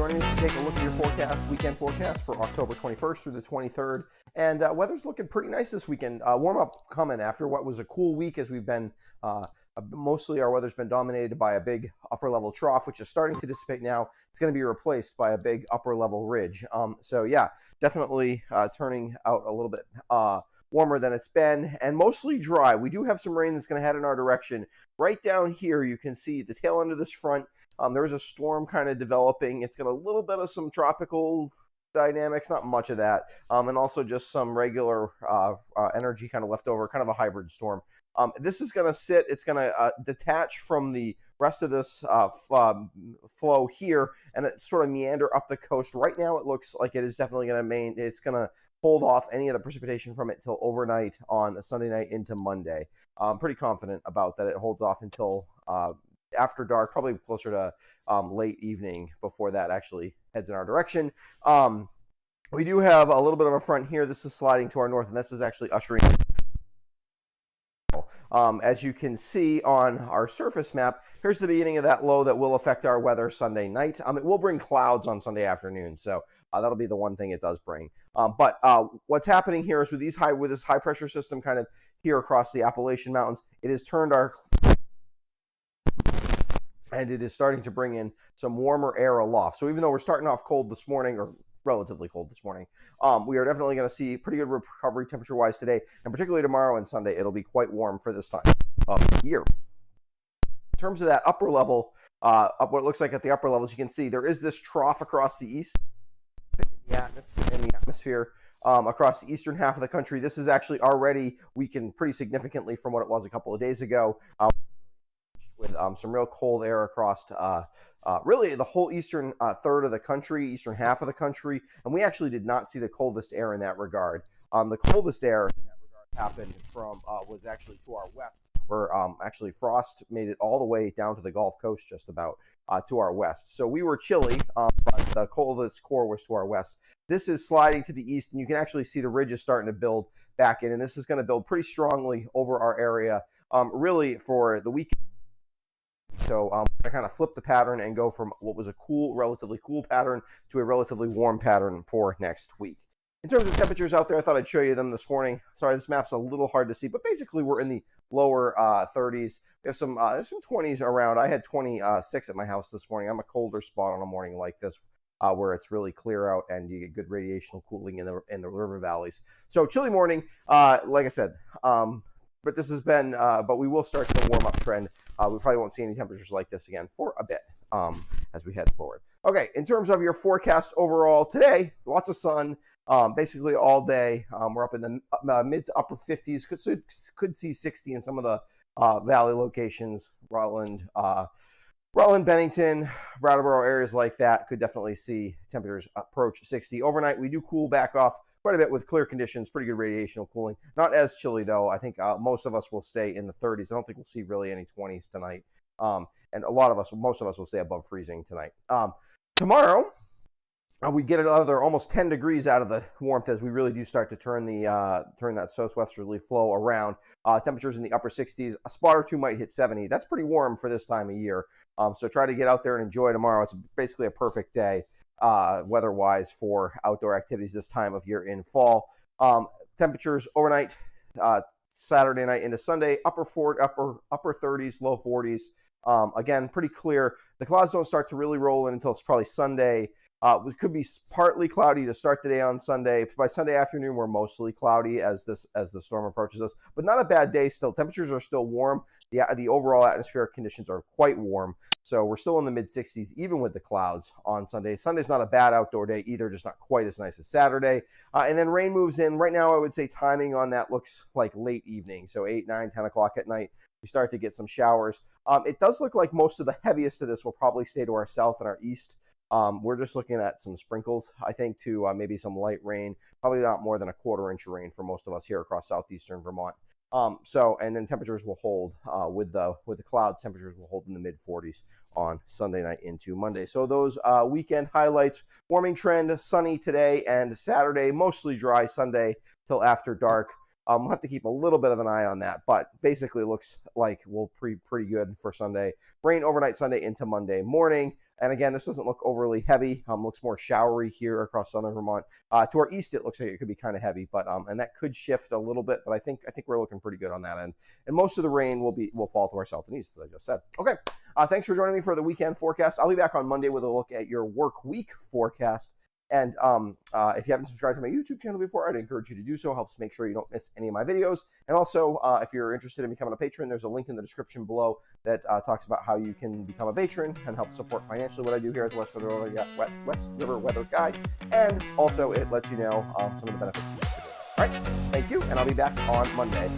joining us to take a look at your forecast, weekend forecast for October 21st through the 23rd. And weather's looking pretty nice this weekend. Warm up coming after what was a cool week, as we've been mostly our weather's been dominated by a big upper level trough, which is starting to dissipate now. It's going to be replaced by a big upper level ridge. So yeah, definitely turning out a little bit warmer than it's been, and mostly dry. We do have some rain that's going to head in our direction. Right down here, you can see the tail end of this front. There's a storm kind of developing. It's got a little bit of some tropical dynamics, not much of that, and also just some regular energy kind of left over, kind of a hybrid storm. This is going to sit, it's going to detach from the rest of this flow here, and it sort of meander up the coast. Right now it looks like it is definitely going to it's going to hold off any of the precipitation from it till overnight on a Sunday night into Monday. I'm pretty confident about that. It holds off until after dark, probably closer to late evening before that actually heads in our direction. We do have a little bit of a front here. This is sliding to our north, and this is actually ushering. As you can see on our surface map, here's the beginning of that low that will affect our weather Sunday night. It will bring clouds on Sunday afternoon, so that'll be the one thing it does bring. But what's happening here is with this high pressure system kind of here across the Appalachian Mountains, it has turned and it is starting to bring in some warmer air aloft. So even though we're starting off cold this morning, or relatively cold this morning, we are definitely going to see pretty good recovery temperature-wise today, and particularly tomorrow and Sunday, it'll be quite warm for this time of the year. In terms of that upper level, what it looks like at the upper levels, you can see there is this trough across the east in the atmosphere across the eastern half of the country. This is actually already weakened pretty significantly from what it was a couple of days ago, with some real cold air across really the whole eastern third of the country, eastern half of the country, and we actually did not see the coldest air in that regard. The coldest air in that regard happened from was actually to our west, where actually frost made it all the way down to the Gulf Coast, just about to our west. So we were chilly, but the coldest core was to our west. This is sliding to the east, and you can actually see the ridges starting to build back in, and this is going to build pretty strongly over our area, really for the weekend. So I kind of flip the pattern and go from what was a relatively cool pattern to a relatively warm pattern for next week. In terms of temperatures out there, I thought I'd show you them this morning. Sorry, this map's a little hard to see, but basically we're in the lower 30s. We have there's some 20s around. I had 26 at my house this morning. I'm a colder spot on a morning like this, where it's really clear out and you get good radiational cooling in the river valleys. So chilly morning, like I said. But this has been, but we will start the warm-up trend. We probably won't see any temperatures like this again for a bit as we head forward. Okay, in terms of your forecast overall today, lots of sun, basically all day. We're up in the mid to upper 50s. Could see 60 in some of the valley locations, Rutland, Bennington, Brattleboro, areas like that could definitely see temperatures approach 60. Overnight, we do cool back off quite a bit with clear conditions, pretty good radiational cooling. Not as chilly, though. I think most of us will stay in the 30s. I don't think we'll see really any 20s tonight. And most of us will stay above freezing tonight. Tomorrow, we get another almost 10 degrees out of the warmth as we really do start to turn that southwesterly flow around. Temperatures in the upper 60s. A spot or two might hit 70. That's pretty warm for this time of year. So try to get out there and enjoy tomorrow. It's basically a perfect day weather-wise for outdoor activities this time of year in fall. Temperatures overnight, Saturday night into Sunday, upper 30s, low 40s. Again, pretty clear. The clouds don't start to really roll in until it's probably Sunday. It could be partly cloudy to start the day on Sunday. By Sunday afternoon, we're mostly cloudy as the storm approaches us, but not a bad day still. Temperatures are still warm. The overall atmospheric conditions are quite warm, so we're still in the mid-60s, even with the clouds on Sunday. Sunday's not a bad outdoor day either, just not quite as nice as Saturday. And then rain moves in. Right now, I would say timing on that looks like late evening, so 8, 9, 10 o'clock at night. We start to get some showers. It does look like most of the heaviest of this will probably stay to our south and our east. We're just looking at some sprinkles, I think, to maybe some light rain, probably not more than a quarter-inch of rain for most of us here across southeastern Vermont. And then temperatures will hold with the clouds. Temperatures will hold in the mid-40s on Sunday night into Monday. So those weekend highlights: warming trend, sunny today and Saturday, mostly dry Sunday till after dark. We'll have to keep a little bit of an eye on that, but basically looks like we'll pretty good for Sunday. Rain overnight Sunday into Monday morning. And again, this doesn't look overly heavy. Looks more showery here across southern Vermont. To our east, it looks like it could be kind of heavy, but and that could shift a little bit. But I think we're looking pretty good on that end. And most of the rain will fall to our south and east, as I just said. Okay, thanks for joining me for the weekend forecast. I'll be back on Monday with a look at your work week forecast. And if you haven't subscribed to my YouTube channel before, I'd encourage you to do so. It helps make sure you don't miss any of my videos. And also, if you're interested in becoming a patron, there's a link in the description below that talks about how you can become a patron and help support financially what I do here at the West River Weather Guide. And also, it lets you know some of the benefits you get. All right, thank you, and I'll be back on Monday.